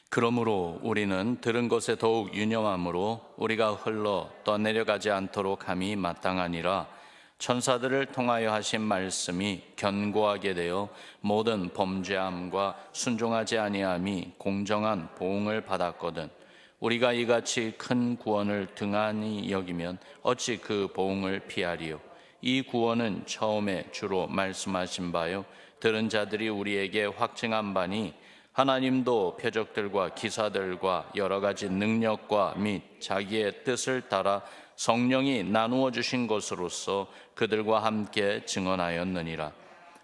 그러므로 우리는 들은 것에 더욱 유념함으로 우리가 흘러 떠내려가지 않도록 함이 마땅하니라. 천사들을 통하여 하신 말씀이 견고하게 되어 모든 범죄함과 순종하지 아니함이 공정한 보응을 받았거든. 우리가 이같이 큰 구원을 등한히 여기면 어찌 그 보응을 피하리요. 이 구원은 처음에 주로 말씀하신 바요 들은 자들이 우리에게 확증한 바니, 하나님도 표적들과 기사들과 여러 가지 능력과 및 자기의 뜻을 따라 성령이 나누어 주신 것으로서 그들과 함께 증언하였느니라.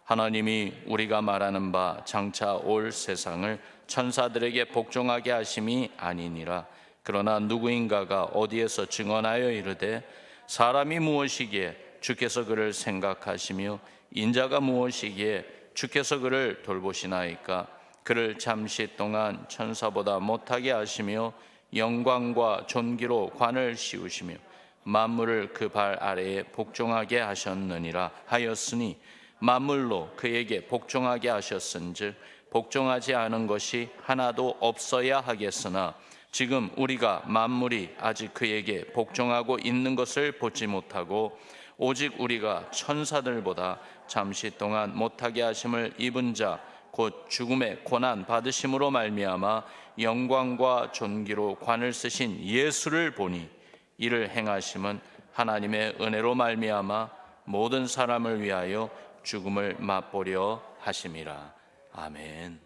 하나님이 우리가 말하는 바 장차 올 세상을 천사들에게 복종하게 하심이 아니니라. 그러나 누구인가가 어디에서 증언하여 이르되 사람이 무엇이기에 주께서 그를 생각하시며 인자가 무엇이기에 주께서 그를 돌보시나이까. 그를 잠시 동안 천사보다 못하게 하시며 영광과 존귀로 관을 씌우시며 만물을 그 발 아래에 복종하게 하셨느니라 하였으니, 만물로 그에게 복종하게 하셨은즉 복종하지 않은 것이 하나도 없어야 하겠으나, 지금 우리가 만물이 아직 그에게 복종하고 있는 것을 보지 못하고 오직 우리가 천사들보다 잠시 동안 못하게 하심을 입은 자 곧 죽음의 고난 받으심으로 말미암아 영광과 존귀로 관을 쓰신 예수를 보니, 이를 행하심은 하나님의 은혜로 말미암아 모든 사람을 위하여 죽음을 맛보려 하심이라. 아멘.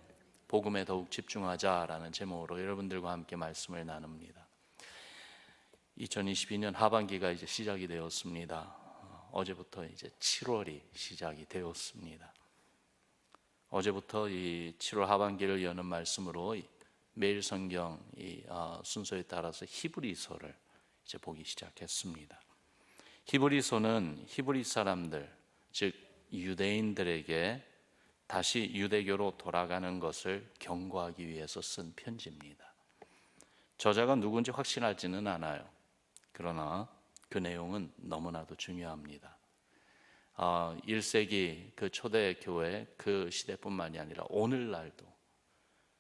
복음에 더욱 집중하자라는 제목으로 여러분들과 함께 말씀을 나눕니다. 2022년 하반기가 이제 시작이 되었습니다. 어제부터 이제 7월이 시작이 되었습니다. 어제부터 이 7월 하반기를 여는 말씀으로 매일 성경 순서에 따라서 히브리서를 이제 보기 시작했습니다. 히브리서는 히브리 사람들, 즉 유대인들에게 다시 유대교로 돌아가는 것을 경고하기 위해서 쓴 편지입니다. 저자가 누군지 확실하지는 않아요. 그러나 그 내용은 너무나도 중요합니다. 1세기 그 초대교회 그 시대뿐만이 아니라 오늘날도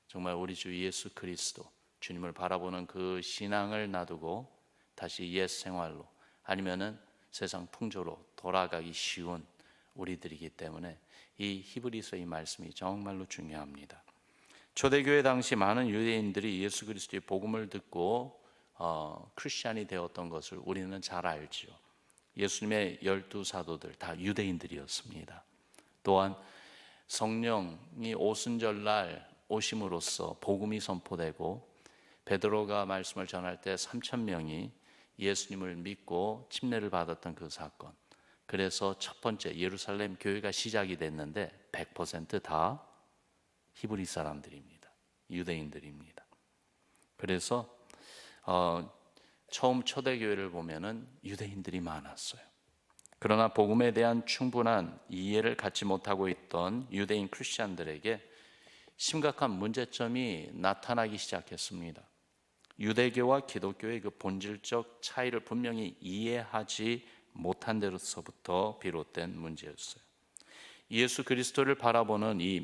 정말 우리 주 예수 그리스도 주님을 바라보는 그 신앙을 놔두고 다시 옛 생활로 아니면은 세상 풍조로 돌아가기 쉬운 우리들이기 때문에 이 히브리서의 말씀이 정말로 중요합니다. 초대교회 당시 많은 유대인들이 예수 그리스도의 복음을 듣고 크리스찬이 되었던 것을 우리는 잘 알지요. 예수님의 12사도들 다 유대인들이었습니다. 또한 성령이 오순절날 오심으로써 복음이 선포되고 베드로가 말씀을 전할 때 3,000명이 예수님을 믿고 침례를 받았던 그 사건, 그래서 첫 번째 예루살렘 교회가 시작이 됐는데 100% 히브리 사람들입니다. 유대인들입니다. 그래서 처음 초대교회를 보면은 유대인들이 많았어요. 그러나 복음에 대한 충분한 이해를 갖지 못하고 있던 유대인 크리스찬들에게 심각한 문제점이 나타나기 시작했습니다. 유대교와 기독교의 그 본질적 차이를 분명히 이해하지 못한 데로서부터 비롯된 문제였어요. 예수 그리스도를 바라보는 이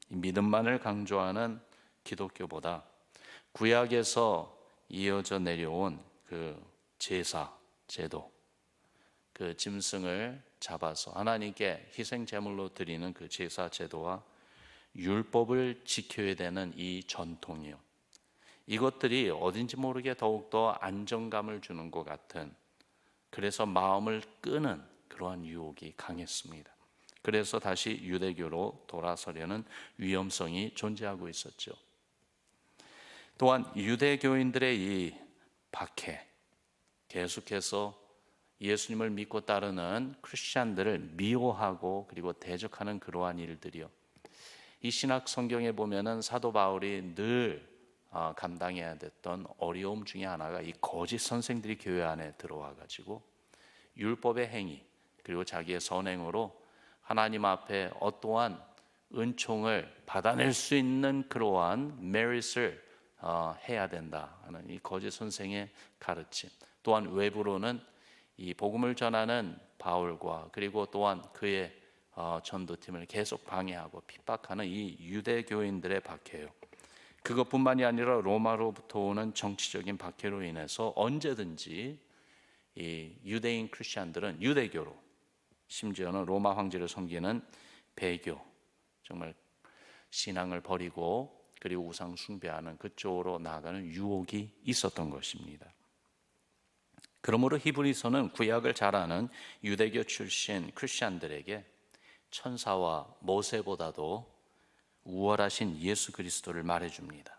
믿음만을 강조하는 기독교보다 구약에서 이어져 내려온 그 제사, 제도, 그 짐승을 잡아서 하나님께 희생 제물로 드리는 그 제사 제도와 율법을 지켜야 되는 이 전통이요, 이것들이 어딘지 모르게 더욱더 안정감을 주는 것 같은, 그래서 마음을 끄는 그러한 유혹이 강했습니다. 그래서 다시 유대교로 돌아서려는 위험성이 존재하고 있었죠. 또한 유대교인들의 이 박해, 계속해서 예수님을 믿고 따르는 크리스찬들을 미워하고 그리고 대적하는 그러한 일들이요, 이 신학 성경에 보면은 사도 바울이 늘 감당해야 됐던 어려움 중에 하나가 이 거짓 선생들이 교회 안에 들어와 가지고 율법의 행위 그리고 자기의 선행으로 하나님 앞에 어떠한 은총을 받아낼 수 있는 그러한 메릿을 해야 된다 하는 이 거짓 선생의 가르침, 또한 외부로는 이 복음을 전하는 바울과 그리고 또한 그의 전도팀을 계속 방해하고 핍박하는 이 유대교인들의 박해요. 그것뿐만이 아니라 로마로부터 오는 정치적인 박해로 인해서 언제든지 이 유대인 크리스천들은 유대교로, 심지어는 로마 황제를 섬기는 배교, 정말 신앙을 버리고 그리고 우상 숭배하는 그쪽으로 나아가는 유혹이 있었던 것입니다. 그러므로 히브리서는 구약을 잘 아는 유대교 출신 크리스천들에게 천사와 모세보다도 우월하신 예수 그리스도를 말해줍니다.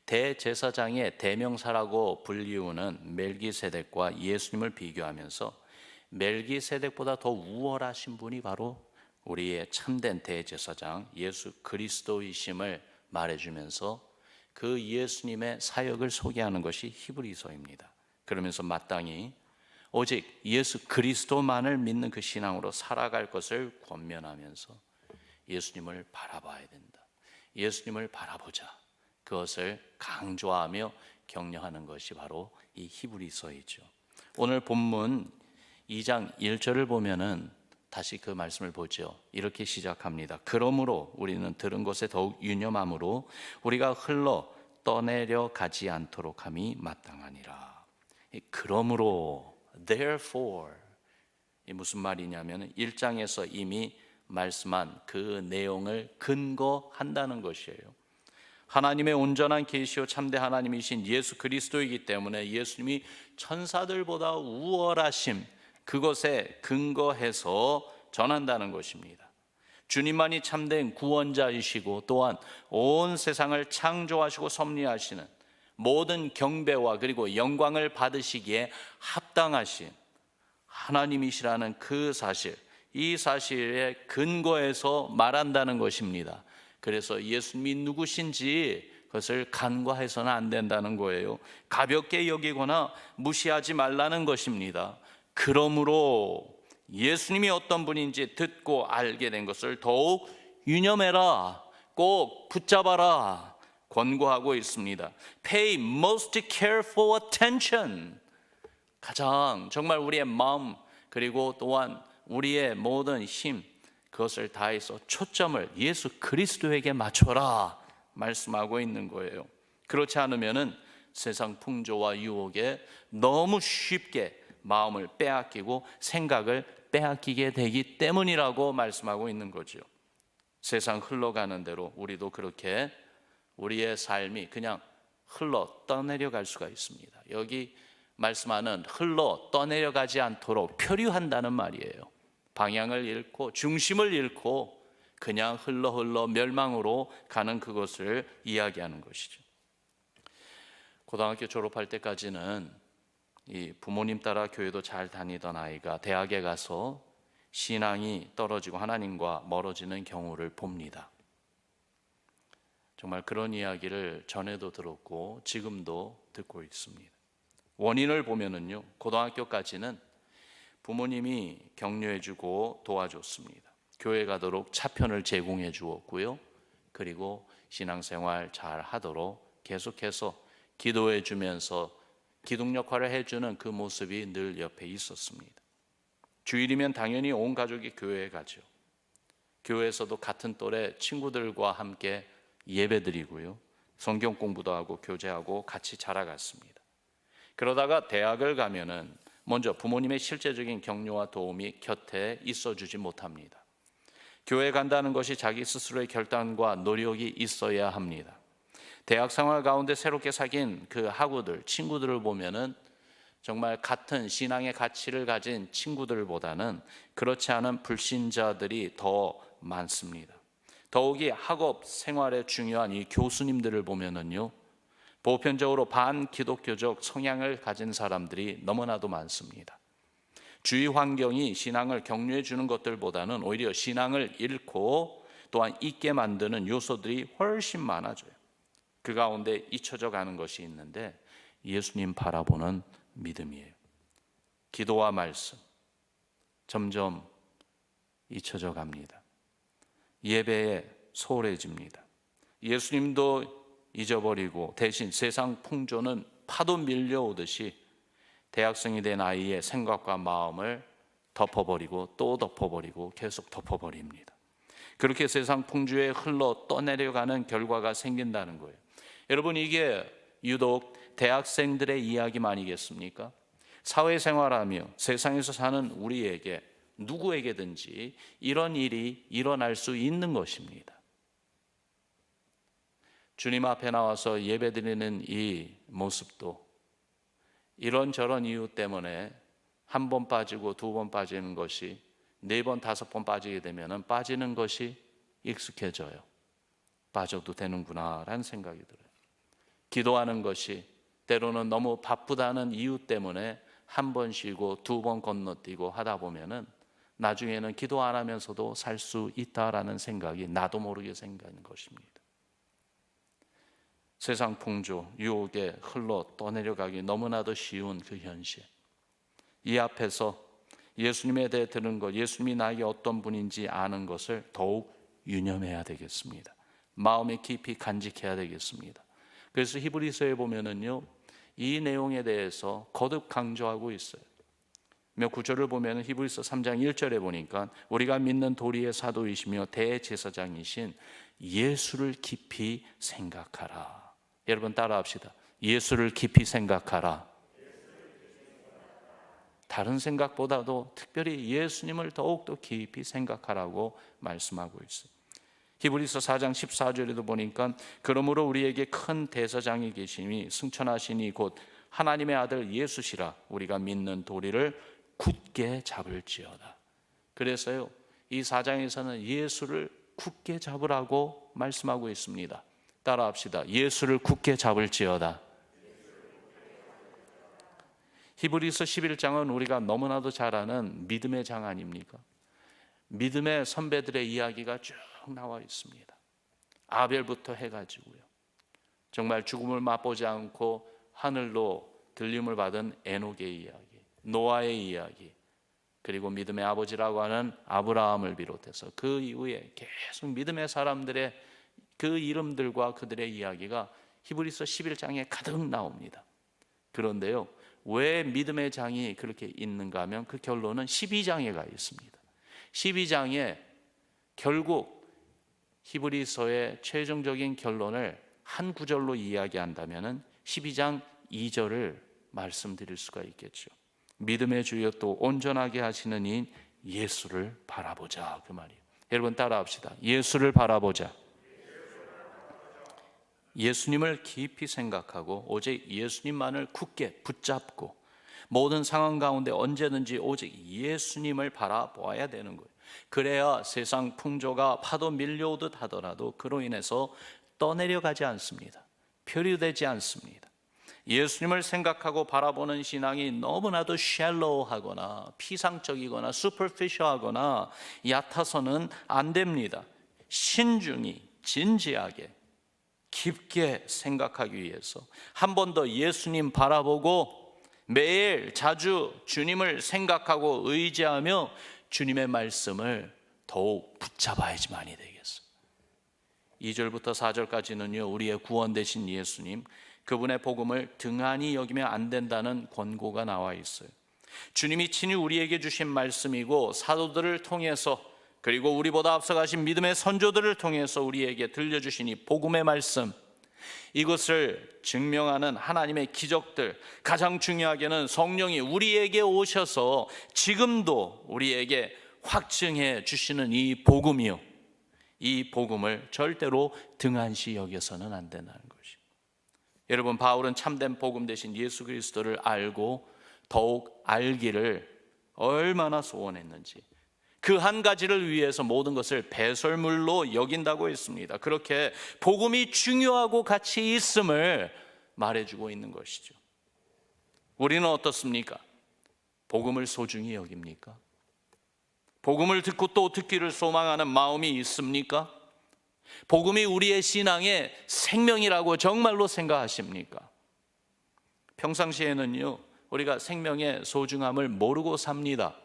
대제사장의 대명사라고 불리우는 멜기세덱과 예수님을 비교하면서 멜기세덱보다 더 우월하신 분이 바로 우리의 참된 대제사장 예수 그리스도이심을 말해주면서 그 예수님의 사역을 소개하는 것이 히브리서입니다. 그러면서 마땅히 오직 예수 그리스도만을 믿는 그 신앙으로 살아갈 것을 권면하면서 예수님을 바라봐야 된다. 예수님을 바라보자. 그것을 강조하며 격려하는 것이 바로 이 히브리서이죠. 오늘 본문 2장 1절을 보면은 다시 그 말씀을 보죠. 이렇게 시작합니다. 그러므로 우리는 들은 것에 더욱 유념함으로 우리가 흘러 떠내려 가지 않도록 함이 마땅하니라. 그러므로, therefore, 이 무슨 말이냐면 1장에서 이미 말씀한 그 내용을 근거한다는 것이에요. 하나님의 온전한 계시요 참된 하나님이신 예수 그리스도이기 때문에 예수님이 천사들보다 우월하심, 그것에 근거해서 전한다는 것입니다. 주님만이 참된 구원자이시고 또한 온 세상을 창조하시고 섭리하시는 모든 경배와 그리고 영광을 받으시기에 합당하신 하나님이시라는 그 사실, 이 사실에 근거해서 말한다는 것입니다. 그래서 예수님이 누구신지 그것을 간과해서는 안 된다는 거예요. 가볍게 여기거나 무시하지 말라는 것입니다. 그러므로 예수님이 어떤 분인지 듣고 알게 된 것을 더욱 유념해라, 꼭 붙잡아라 권고하고 있습니다. Pay most careful attention. 가장 정말 우리의 마음 그리고 또한 우리의 모든 힘, 그것을 다해서 초점을 예수 그리스도에게 맞춰라 말씀하고 있는 거예요. 그렇지 않으면은 세상 풍조와 유혹에 너무 쉽게 마음을 빼앗기고 생각을 빼앗기게 되기 때문이라고 말씀하고 있는 거죠. 세상 흘러가는 대로 우리도 그렇게 우리의 삶이 그냥 흘러 떠내려갈 수가 있습니다. 여기 말씀하는 흘러 떠내려가지 않도록 표류한다는 말이에요. 방향을 잃고 중심을 잃고 그냥 흘러 멸망으로 가는 그것을 이야기하는 것이죠. 고등학교 졸업할 때까지는 이 부모님 따라 교회도 잘 다니던 아이가 대학에 가서 신앙이 떨어지고 하나님과 멀어지는 경우를 봅니다. 정말 그런 이야기를 전에도 들었고 지금도 듣고 있습니다. 원인을 보면은요, 고등학교까지는 부모님이 격려해주고 도와줬습니다. 교회 가도록 차편을 제공해 주었고요. 그리고 신앙생활 잘 하도록 계속해서 기도해 주면서 기둥 역할을 해주는 그 모습이 늘 옆에 있었습니다. 주일이면 당연히 온 가족이 교회에 가죠. 교회에서도 같은 또래 친구들과 함께 예배드리고요. 성경 공부도 하고 교제하고 같이 자라갔습니다. 그러다가 대학을 가면은 먼저 부모님의 실제적인 격려와 도움이 곁에 있어주지 못합니다. 교회 간다는 것이 자기 스스로의 결단과 노력이 있어야 합니다. 대학 생활 가운데 새롭게 사귄 그 학우들, 친구들을 보면은 정말 같은 신앙의 가치를 가진 친구들보다는 그렇지 않은 불신자들이 더 많습니다. 더욱이 학업 생활에 중요한 이 교수님들을 보면은요, 보편적으로 반기독교적 성향을 가진 사람들이 너무나도 많습니다. 주위 환경이 신앙을 격려해 주는 것들보다는 오히려 신앙을 잃고 또한 잊게 만드는 요소들이 훨씬 많아져요. 그 가운데 잊혀져 가는 것이 있는데 예수님 바라보는 믿음이에요. 기도와 말씀 점점 잊혀져 갑니다. 예배에 소홀해집니다. 예수님도 잊어버리고 대신 세상 풍조는 파도 밀려오듯이 대학생이 된 아이의 생각과 마음을 덮어버리고 또 덮어버리고 계속 덮어버립니다. 그렇게 세상 풍조에 흘러 떠내려가는 결과가 생긴다는 거예요. 여러분, 이게 유독 대학생들의 이야기만 아니겠습니까? 사회생활하며 세상에서 사는 우리에게, 누구에게든지 이런 일이 일어날 수 있는 것입니다. 주님 앞에 나와서 예배드리는 이 모습도 이런저런 이유 때문에 한 번 빠지고 두 번 빠지는 것이, 네 번, 다섯 번 빠지게 되면 빠지는 것이 익숙해져요. 빠져도 되는구나 라는 생각이 들어요. 기도하는 것이 때로는 너무 바쁘다는 이유 때문에 한 번 쉬고 두 번 건너뛰고 하다 보면은 나중에는 기도 안 하면서도 살 수 있다라는 생각이 나도 모르게 생기는 것입니다. 세상 풍조, 유혹에 흘러 떠내려가기 너무나도 쉬운 그 현실, 이 앞에서 예수님에 대해 들은 것, 예수님이 나에게 어떤 분인지 아는 것을 더욱 유념해야 되겠습니다. 마음에 깊이 간직해야 되겠습니다. 그래서 히브리서에 보면은요, 이 내용에 대해서 거듭 강조하고 있어요. 몇 구절을 보면 히브리서 3장 1절에 보니까 우리가 믿는 도리의 사도이시며 대제사장이신 예수를 깊이 생각하라. 여러분 따라합시다. 예수를 깊이 생각하라. 다른 생각보다도 특별히 예수님을 더욱더 깊이 생각하라고 말씀하고 있어요. 히브리서 4장 14절에도 보니까 그러므로 우리에게 큰 대제사장이 계시니 승천하시니 곧 하나님의 아들 예수시라 우리가 믿는 도리를 굳게 잡을지어다. 그래서요, 이 4장에서는 예수를 굳게 잡으라고 말씀하고 있습니다. 따라합시다. 예수를 굳게 잡을지어다. 히브리서 11장은 우리가 너무나도 잘 아는 믿음의 장 아닙니까? 믿음의 선배들의 이야기가 쭉 나와 있습니다. 아벨부터 해가지고요, 정말 죽음을 맛보지 않고 하늘로 들림을 받은 에녹의 이야기, 노아의 이야기, 그리고 믿음의 아버지라고 하는 아브라함을 비롯해서 그 이후에 계속 믿음의 사람들의 그 이름들과 그들의 이야기가 히브리서 11장에 가득 나옵니다. 그런데요, 왜 믿음의 장이 그렇게 있는가 하면 그 결론은 12장에 가 있습니다. 12장에 결국 히브리서의 최종적인 결론을 한 구절로 이야기한다면 12장 2절을 말씀드릴 수가 있겠죠. 믿음의 주여 또 온전하게 하시는 이인 예수를 바라보자, 그 말이에요. 여러분 따라합시다. 예수를 바라보자. 예수님을 깊이 생각하고 오직 예수님만을 굳게 붙잡고 모든 상황 가운데 언제든지 오직 예수님을 바라보아야 되는 거예요. 그래야 세상 풍조가 파도 밀려오듯 하더라도 그로 인해서 떠내려가지 않습니다. 표류되지 않습니다. 예수님을 생각하고 바라보는 신앙이 너무나도 샬로우하거나 피상적이거나 슈퍼피셜하거나 얕아서는 안 됩니다. 신중히 진지하게 깊게 생각하기 위해서 한 번 더 예수님 바라보고 매일 자주 주님을 생각하고 의지하며 주님의 말씀을 더욱 붙잡아야지만이 되겠어요. 2절부터 4절까지는요, 우리의 구원 되신 예수님, 그분의 복음을 등한히 여기면 안 된다는 권고가 나와 있어요. 주님이 친히 우리에게 주신 말씀이고 사도들을 통해서 그리고 우리보다 앞서가신 믿음의 선조들을 통해서 우리에게 들려주신 이 복음의 말씀, 이것을 증명하는 하나님의 기적들, 가장 중요하게는 성령이 우리에게 오셔서 지금도 우리에게 확증해 주시는 이 복음이요, 이 복음을 절대로 등한시 여겨서는 안 된다는 것이죠. 여러분, 바울은 참된 복음 대신 예수 그리스도를 알고 더욱 알기를 얼마나 소원했는지, 그 한 가지를 위해서 모든 것을 배설물로 여긴다고 했습니다. 그렇게 복음이 중요하고 가치 있음을 말해주고 있는 것이죠. 우리는 어떻습니까? 복음을 소중히 여깁니까? 복음을 듣고 또 듣기를 소망하는 마음이 있습니까? 복음이 우리의 신앙의 생명이라고 정말로 생각하십니까? 평상시에는요, 우리가 생명의 소중함을 모르고 삽니다.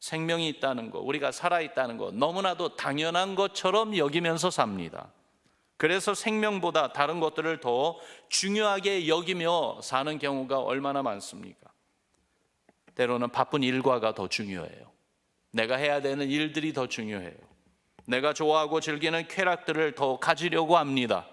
생명이 있다는 것, 우리가 살아있다는 것 너무나도 당연한 것처럼 여기면서 삽니다. 그래서 생명보다 다른 것들을 더 중요하게 여기며 사는 경우가 얼마나 많습니까? 때로는 바쁜 일과가 더 중요해요. 내가 해야 되는 일들이 더 중요해요. 내가 좋아하고 즐기는 쾌락들을 더 가지려고 합니다.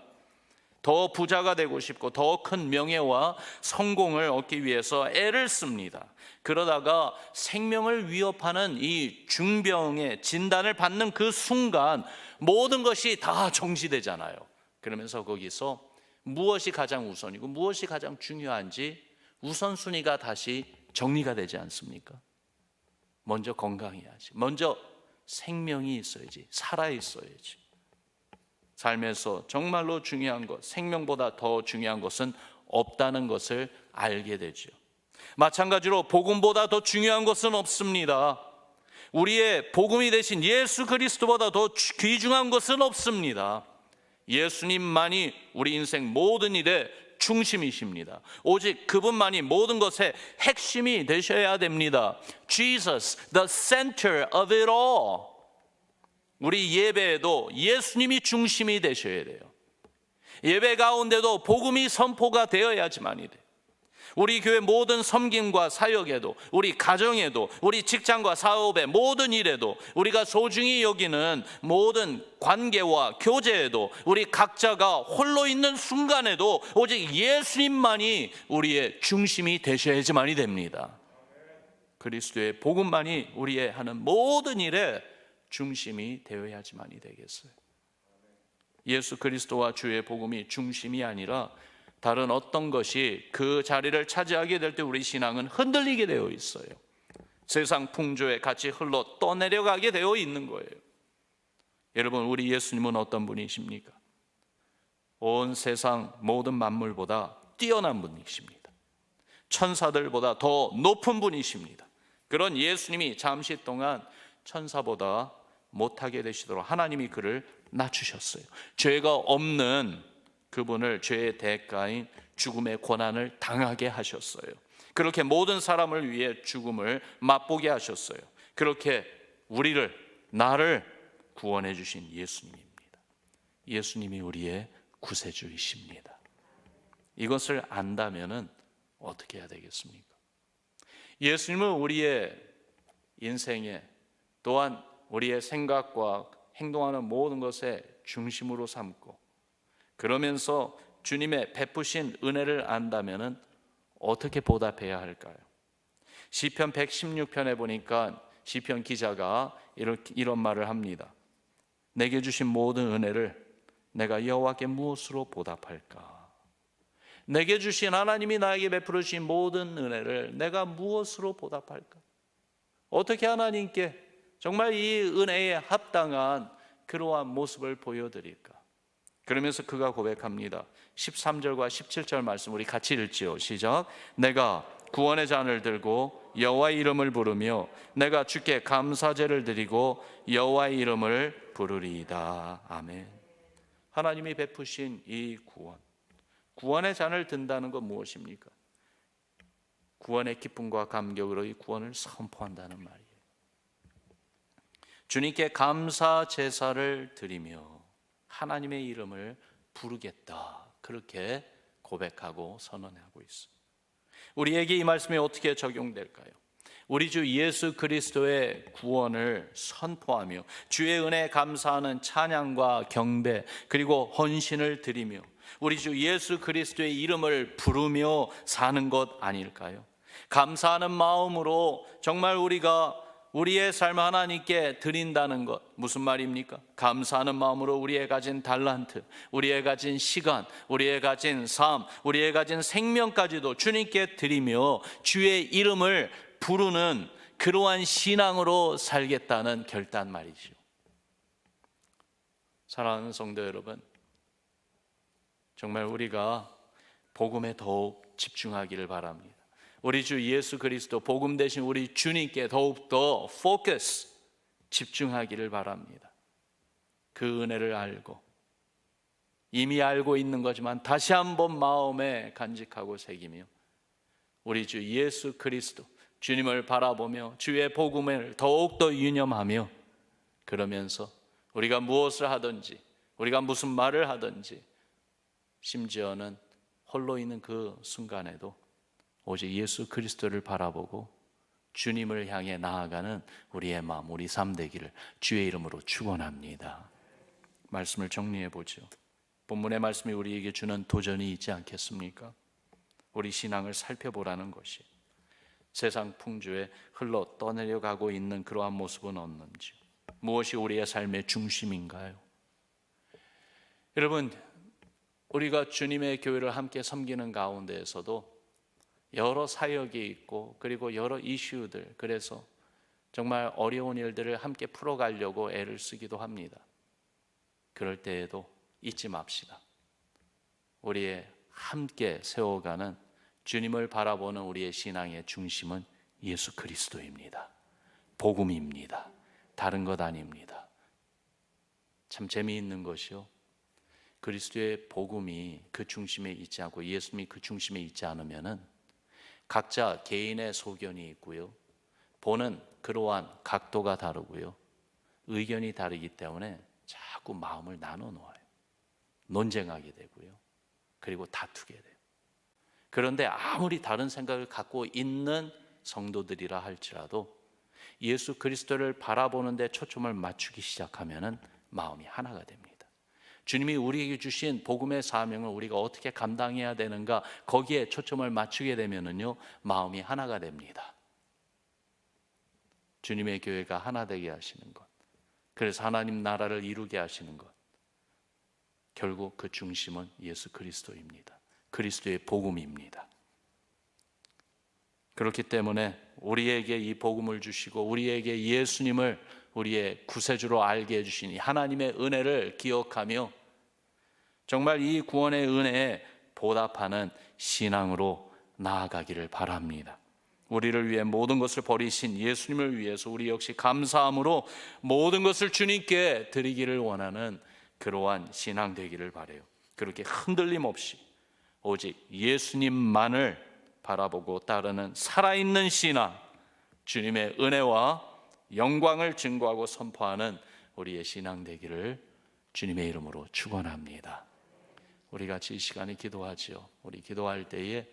더 부자가 되고 싶고 더 큰 명예와 성공을 얻기 위해서 애를 씁니다. 그러다가 생명을 위협하는 이 중병의 진단을 받는 그 순간 모든 것이 다 정지되잖아요. 그러면서 거기서 무엇이 가장 우선이고 무엇이 가장 중요한지 우선순위가 다시 정리가 되지 않습니까? 먼저 건강해야지, 먼저 생명이 있어야지, 살아있어야지. 삶에서 정말로 중요한 것, 생명보다 더 중요한 것은 없다는 것을 알게 되죠. 마찬가지로 복음보다 더 중요한 것은 없습니다. 우리의 복음이 되신 예수 그리스도보다 더 귀중한 것은 없습니다. 예수님만이 우리 인생 모든 일의 중심이십니다. 오직 그분만이 모든 것의 핵심이 되셔야 됩니다. Jesus, the center of it all. 우리 예배에도 예수님이 중심이 되셔야 돼요. 예배 가운데도 복음이 선포가 되어야지만이 돼요. 우리 교회 모든 섬김과 사역에도, 우리 가정에도, 우리 직장과 사업의 모든 일에도, 우리가 소중히 여기는 모든 관계와 교제에도, 우리 각자가 홀로 있는 순간에도 오직 예수님만이 우리의 중심이 되셔야지만이 됩니다. 그리스도의 복음만이 우리의 하는 모든 일에 중심이 되어야지만이 되겠어요. 예수 그리스도와 주의 복음이 중심이 아니라 다른 어떤 것이 그 자리를 차지하게 될 때 우리 신앙은 흔들리게 되어 있어요. 세상 풍조에 같이 흘러 떠내려가게 되어 있는 거예요. 여러분, 우리 예수님은 어떤 분이십니까? 온 세상 모든 만물보다 뛰어난 분이십니다. 천사들보다 더 높은 분이십니다. 그런 예수님이 잠시 동안 천사보다 못하게 되시도록 하나님이 그를 낮추셨어요. 죄가 없는 그분을 죄의 대가인 죽음의 고난을 당하게 하셨어요. 그렇게 모든 사람을 위해 죽음을 맛보게 하셨어요. 그렇게 우리를, 나를 구원해 주신 예수님입니다. 예수님이 우리의 구세주이십니다. 이것을 안다면 어떻게 해야 되겠습니까? 예수님은 우리의 인생에, 또한 우리의 생각과 행동하는 모든 것의 중심으로 삼고, 그러면서 주님의 베푸신 은혜를 안다면 어떻게 보답해야 할까요? 시편 116편에 보니까 시편 기자가 이런 말을 합니다. 내게 주신 모든 은혜를 내가 여호와께 무엇으로 보답할까? 내게 주신, 하나님이 나에게 베풀어 주신 모든 은혜를 내가 무엇으로 보답할까? 어떻게 하나님께 정말 이 은혜에 합당한 그러한 모습을 보여드릴까? 그러면서 그가 고백합니다. 13절과 17절 말씀 우리 같이 읽지요. 시작. 내가 구원의 잔을 들고 여호와의 이름을 부르며 내가 주께 감사제를 드리고 여호와의 이름을 부르리이다. 아멘. 하나님이 베푸신 이 구원의 잔을 든다는 건 무엇입니까? 구원의 기쁨과 감격으로 이 구원을 선포한다는 말이에요. 주님께 감사 제사를 드리며 하나님의 이름을 부르겠다, 그렇게 고백하고 선언하고 있어요. 우리에게 이 말씀이 어떻게 적용될까요? 우리 주 예수 그리스도의 구원을 선포하며 주의 은혜에 감사하는 찬양과 경배 그리고 헌신을 드리며 우리 주 예수 그리스도의 이름을 부르며 사는 것 아닐까요? 감사하는 마음으로 정말 우리가 우리의 삶을 하나님께 드린다는 것, 무슨 말입니까? 감사하는 마음으로 우리의 가진 달란트, 우리의 가진 시간, 우리의 가진 삶, 우리의 가진 생명까지도 주님께 드리며 주의 이름을 부르는 그러한 신앙으로 살겠다는 결단 말이죠. 사랑하는 성도 여러분, 정말 우리가 복음에 더욱 집중하기를 바랍니다. 우리 주 예수 그리스도 복음 되신 우리 주님께 더욱더 포커스, 집중하기를 바랍니다. 그 은혜를 알고 이미 알고 있는 거지만 다시 한번 마음에 간직하고 새기며 우리 주 예수 그리스도 주님을 바라보며 주의 복음을 더욱더 유념하며 그러면서 우리가 무엇을 하든지 우리가 무슨 말을 하든지 심지어는 홀로 있는 그 순간에도 오직 예수 그리스도를 바라보고 주님을 향해 나아가는 우리의 마음, 우리 삶 되기를 주의 이름으로 축원합니다. 말씀을 정리해 보죠. 본문의 말씀이 우리에게 주는 도전이 있지 않겠습니까? 우리 신앙을 살펴보라는 것이, 세상 풍조에 흘러 떠내려가고 있는 그러한 모습은 없는지, 무엇이 우리의 삶의 중심인가요? 여러분, 우리가 주님의 교회를 함께 섬기는 가운데에서도 여러 사역이 있고, 그리고 여러 이슈들, 그래서 정말 어려운 일들을 함께 풀어가려고 애를 쓰기도 합니다. 그럴 때에도 잊지 맙시다. 우리의 함께 세워가는 주님을 바라보는 우리의 신앙의 중심은 예수 그리스도입니다. 복음입니다. 다른 것 아닙니다. 참 재미있는 것이요, 그리스도의 복음이 그 중심에 있지 않고 예수님이 그 중심에 있지 않으면은 각자 개인의 소견이 있고요, 보는 그러한 각도가 다르고요, 의견이 다르기 때문에 자꾸 마음을 나눠 놓아요. 논쟁하게 되고요, 그리고 다투게 돼요. 그런데 아무리 다른 생각을 갖고 있는 성도들이라 할지라도 예수 그리스도를 바라보는 데 초점을 맞추기 시작하면은 마음이 하나가 됩니다. 주님이 우리에게 주신 복음의 사명을 우리가 어떻게 감당해야 되는가, 거기에 초점을 맞추게 되면은요, 마음이 하나가 됩니다. 주님의 교회가 하나 되게 하시는 것, 그래서 하나님 나라를 이루게 하시는 것, 결국 그 중심은 예수 그리스도입니다. 그리스도의 복음입니다. 그렇기 때문에 우리에게 이 복음을 주시고 우리에게 예수님을 우리의 구세주로 알게 해주신 이 하나님의 은혜를 기억하며 정말 이 구원의 은혜에 보답하는 신앙으로 나아가기를 바랍니다. 우리를 위해 모든 것을 버리신 예수님을 위해서 우리 역시 감사함으로 모든 것을 주님께 드리기를 원하는 그러한 신앙 되기를 바라요. 그렇게 흔들림 없이 오직 예수님만을 바라보고 따르는 살아있는 신앙, 주님의 은혜와 영광을 증거하고 선포하는 우리의 신앙 되기를 주님의 이름으로 축원합니다. 우리 같이 이 시간에 기도하지요. 우리 기도할 때에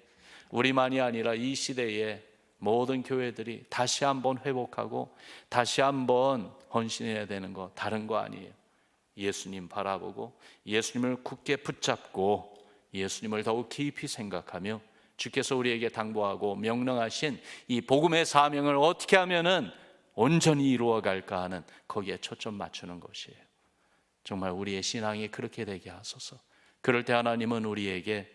우리만이 아니라 이 시대에 모든 교회들이 다시 한번 회복하고 다시 한번 헌신해야 되는 거 다른 거 아니에요. 예수님 바라보고 예수님을 굳게 붙잡고 예수님을 더욱 깊이 생각하며 주께서 우리에게 당부하고 명령하신 이 복음의 사명을 어떻게 하면은 온전히 이루어갈까 하는 거기에 초점 맞추는 것이에요. 정말 우리의 신앙이 그렇게 되게 하소서. 그럴 때 하나님은 우리에게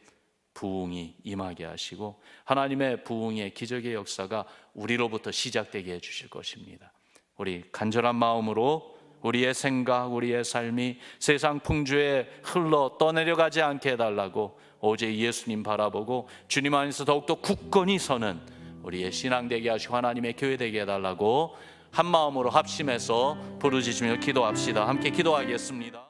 부흥이 임하게 하시고 하나님의 부흥의 기적의 역사가 우리로부터 시작되게 해주실 것입니다. 우리 간절한 마음으로 우리의 생각, 우리의 삶이 세상 풍조에 흘러 떠내려가지 않게 해달라고 오직 예수님 바라보고 주님 안에서 더욱더 굳건히 서는 우리의 신앙 되게 하시고 하나님의 교회 되게 해달라고 한 마음으로 합심해서 부르짖으며 기도합시다. 함께 기도하겠습니다.